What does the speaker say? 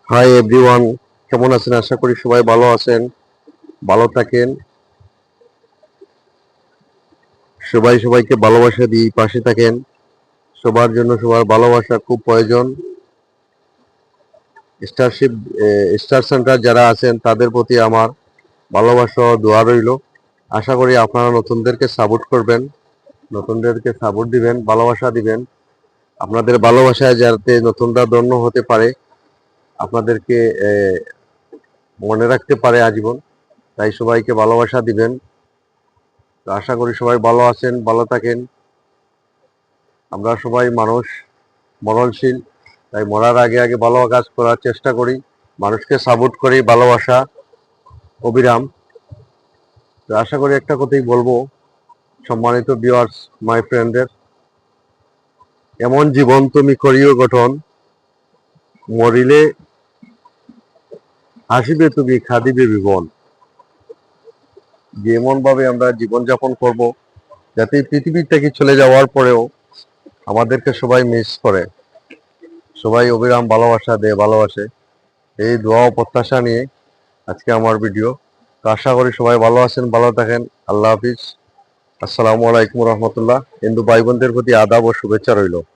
Hi everyone, কেমন আছেন? আশা করি সবাই ভালো আছেন, ভালো থাকেন। সবাই সবাইকে ভালোবাসা দিয়ে পাশে থাকেন। সবার জন্য সবার ভালোবাসা খুব প্রয়োজন। স্টারশিপ স্টার সেন্টার যারা আছেন তাদের প্রতি আমার ভালোবাসা ও দোয়া রইল। আশা করি আপনারা নতুনদেরকে সাপোর্ট করবেন, নতুনদেরকে সাপোর্ট দিবেন, ভালোবাসা দিবেন। আপনাদের ভালোবাসায় যাতে নতুনরা ধন্য হতে পারে, আপনাদেরকে মনে রাখতে পারে আজীবন, তাই সবাইকে ভালোবাসা দিবেন। তো আশা করি সবাই ভালো আছেন, ভালো থাকেন। আমরা সবাই মানুষ, মরণশীল, তাই মরার আগে আগে ভালো কাজ করার চেষ্টা করি, মানুষকে সাপোর্ট করি, ভালোবাসা অবিরাম। তো আশা করি একটা কথাই বলবো, সম্মানিত ভিউয়ার্স, মাই ফ্রেন্ডদের, এমন জীবন তুমি করিও গঠন, মরিলে হাসিবে তুমি খাদিবে বিবন। যে এমন ভাবে আমরা জীবনযাপন করব যাতে পৃথিবী থেকে চলে যাওয়ার পরেও আমাদেরকে সবাই মিস করে, সবাই অবিরাম ভালোবাসা দেয়, ভালোবাসে। এই দোয়া ও প্রত্যাশা নিয়ে আজকে আমার ভিডিও। তো আশা করি সবাই ভালো আছেন, ভালো থাকেন। আল্লাহ হাফিজ। আসসালামু আলাইকুম রহমতুল্লাহ। হিন্দু ভাই বোনদের প্রতি আদাব ও শুভেচ্ছা রইল।